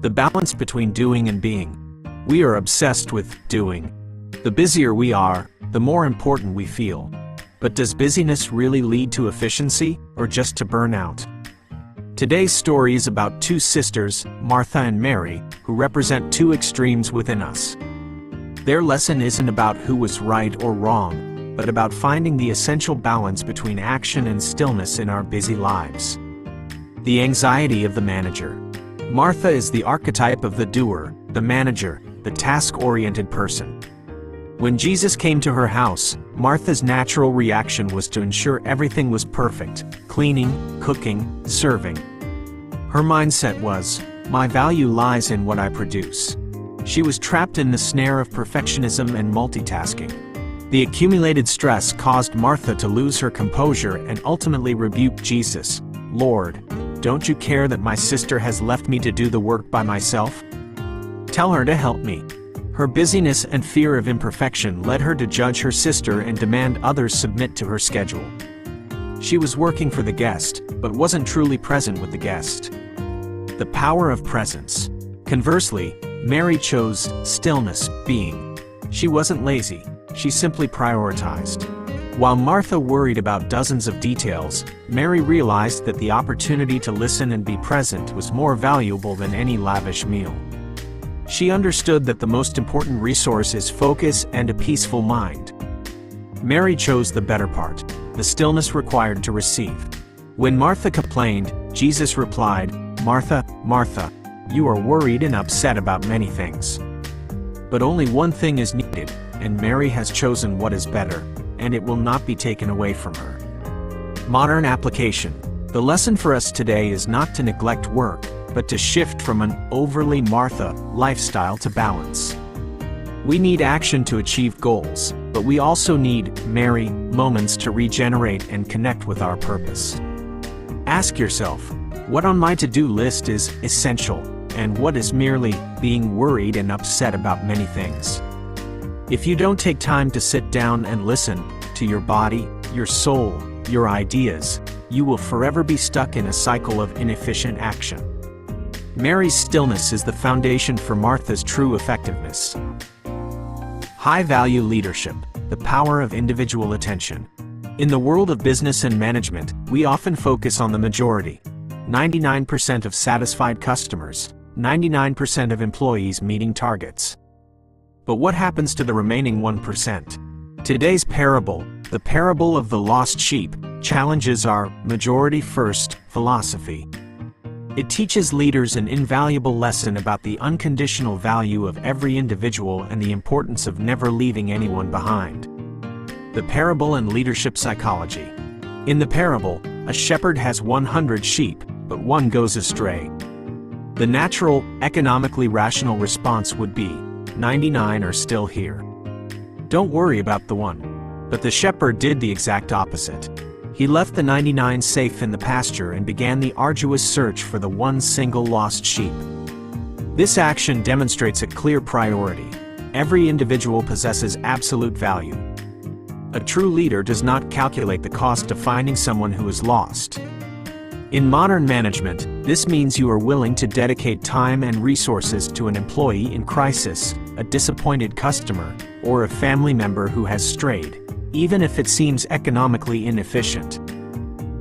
The balance between doing and being. We are obsessed with doing. The busier we are, the more important we feel. But does busyness really lead to efficiency, or just to burnout? Today's story is about two sisters, Martha and Mary, who represent two extremes within us. Their lesson isn't about who was right or wrong, but about finding the essential balance between action and stillness in our busy lives. The anxiety of the manager. Martha is the archetype of the doer, the manager, the task-oriented person. When Jesus came to her house, Martha's natural reaction was to ensure everything was perfect: cleaning, cooking, serving. Her mindset was, "My value lies in what I produce." She was trapped in the snare of perfectionism and multitasking. The accumulated stress caused Martha to lose her composure and ultimately rebuke Jesus. "Lord, don't you care that my sister has left me to do the work by myself? Tell her to help me." Her busyness and fear of imperfection led her to judge her sister and demand others submit to her schedule. She was working for the guest, but wasn't truly present with the guest. The power of presence. Conversely, Mary chose stillness, being. She wasn't lazy, she simply prioritized. While Martha worried about dozens of details, Mary realized that the opportunity to listen and be present was more valuable than any lavish meal. She understood that the most important resource is focus and a peaceful mind. Mary chose the better part, the stillness required to receive. When Martha complained, Jesus replied, "Martha, Martha, you are worried and upset about many things. But only one thing is needed, and Mary has chosen what is better, and it will not be taken away from her." Modern application. The lesson for us today is not to neglect work, but to shift from an overly Martha lifestyle to balance. We need action to achieve goals, but we also need Mary moments to regenerate and connect with our purpose. Ask yourself, what on my to-do list is essential, and what is merely being worried and upset about many things? If you don't take time to sit down and listen to your body, your soul, your ideas, you will forever be stuck in a cycle of inefficient action. Mary's stillness is the foundation for Martha's true effectiveness. High-value leadership, the power of individual attention. In the world of business and management, we often focus on the majority. 99% of satisfied customers, 99% of employees meeting targets. But what happens to the remaining 1%? Today's parable, the parable of the lost sheep, challenges our majority-first philosophy. It teaches leaders an invaluable lesson about the unconditional value of every individual and the importance of never leaving anyone behind. The parable and leadership psychology. In the parable, a shepherd has 100 sheep, but one goes astray. The natural, economically rational response would be, 99 are still here. Don't worry about the one. But the shepherd did the exact opposite. He left the 99 safe in the pasture and began the arduous search for the one single lost sheep. This action demonstrates a clear priority. Every individual possesses absolute value. A true leader does not calculate the cost of finding someone who is lost. In modern management, this means you are willing to dedicate time and resources to an employee in crisis, a disappointed customer, or a family member who has strayed, even if it seems economically inefficient.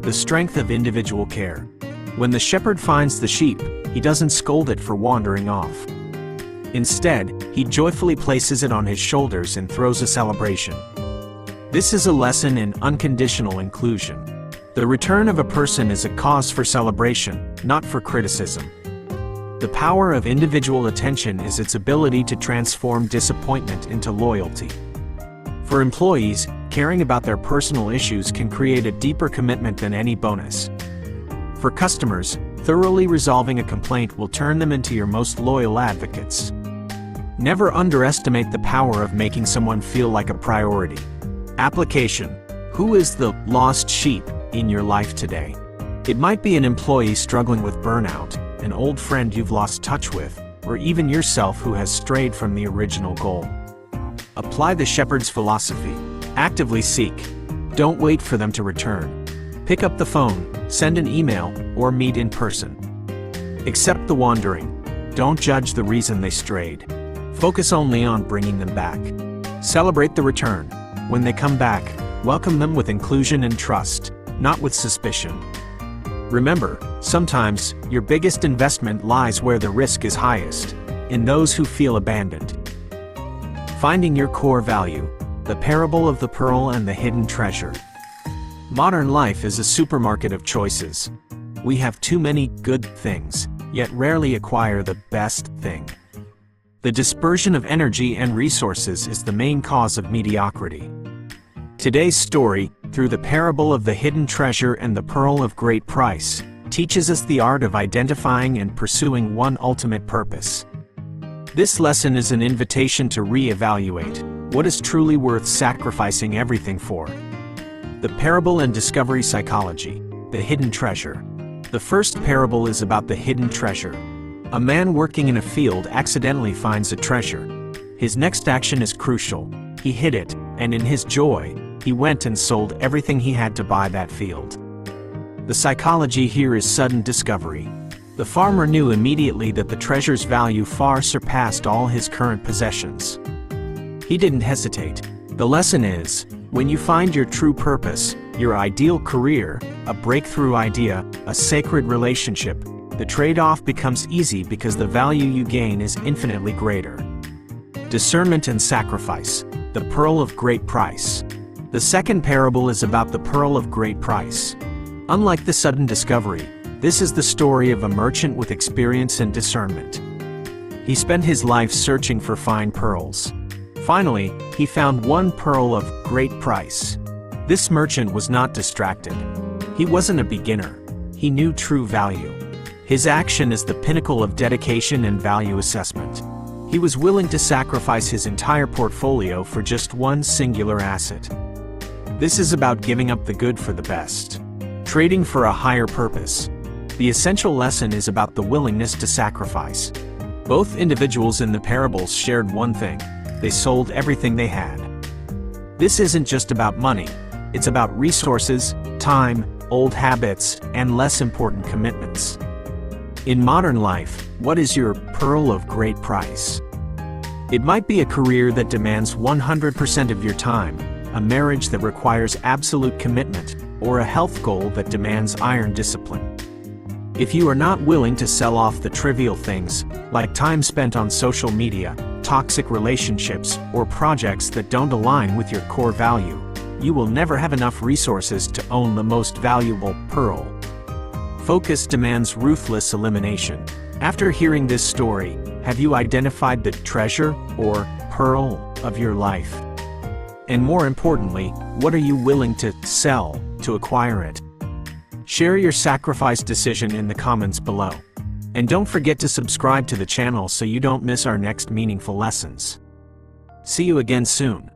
The strength of individual care. When the shepherd finds the sheep, he doesn't scold it for wandering off. Instead, he joyfully places it on his shoulders and throws a celebration. This is a lesson in unconditional inclusion. The return of a person is a cause for celebration, not for criticism. The power of individual attention is its ability to transform disappointment into loyalty. For employees, caring about their personal issues can create a deeper commitment than any bonus. For customers, thoroughly resolving a complaint will turn them into your most loyal advocates. Never underestimate the power of making someone feel like a priority. Application. Who is the lost sheep in your life today? It might be an employee struggling with burnout, an old friend you've lost touch with, or even yourself who has strayed from the original goal. Apply the shepherd's philosophy. Actively seek. Don't wait for them to return. Pick up the phone, send an email, or meet in person. Accept the wandering. Don't judge the reason they strayed. Focus only on bringing them back. Celebrate the return. When they come back, welcome them with inclusion and trust, not with suspicion. Remember, sometimes, your biggest investment lies where the risk is highest, in those who feel abandoned. Finding your core value, the parable of the pearl and the hidden treasure. Modern life is a supermarket of choices. We have too many good things, yet rarely acquire the best thing. The dispersion of energy and resources is the main cause of mediocrity. Today's story, through the parable of the hidden treasure and the pearl of great price, teaches us the art of identifying and pursuing one ultimate purpose. This lesson is an invitation to re-evaluate what is truly worth sacrificing everything for. The parable and discovery psychology, the hidden treasure. The first parable is about the hidden treasure. A man working in a field accidentally finds a treasure. His next action is crucial. He hid it, and in his joy, he went and sold everything he had to buy that field. The psychology here is sudden discovery. The farmer knew immediately that the treasure's value far surpassed all his current possessions. He didn't hesitate. The lesson is, when you find your true purpose, your ideal career, a breakthrough idea, a sacred relationship, the trade-off becomes easy because the value you gain is infinitely greater. Discernment and sacrifice, the pearl of great price. The second parable is about the pearl of great price. Unlike the sudden discovery, this is the story of a merchant with experience and discernment. He spent his life searching for fine pearls. Finally, he found one pearl of great price. This merchant was not distracted. He wasn't a beginner. He knew true value. His action is the pinnacle of dedication and value assessment. He was willing to sacrifice his entire portfolio for just one singular asset. This is about giving up the good for the best. Trading for a higher purpose. The essential lesson is about the willingness to sacrifice. Both individuals in the parables shared one thing: they sold everything they had. This isn't just about money, it's about resources, time, old habits, and less important commitments. In modern life, what is your pearl of great price? It might be a career that demands 100% of your time, a marriage that requires absolute commitment, or a health goal that demands iron discipline. If you are not willing to sell off the trivial things, like time spent on social media, toxic relationships, or projects that don't align with your core value, you will never have enough resources to own the most valuable pearl. Focus demands ruthless elimination. After hearing this story, have you identified the treasure, or pearl, of your life? And more importantly, what are you willing to sell to acquire it? Share your sacrifice decision in the comments below. And don't forget to subscribe to the channel so you don't miss our next meaningful lessons. See you again soon.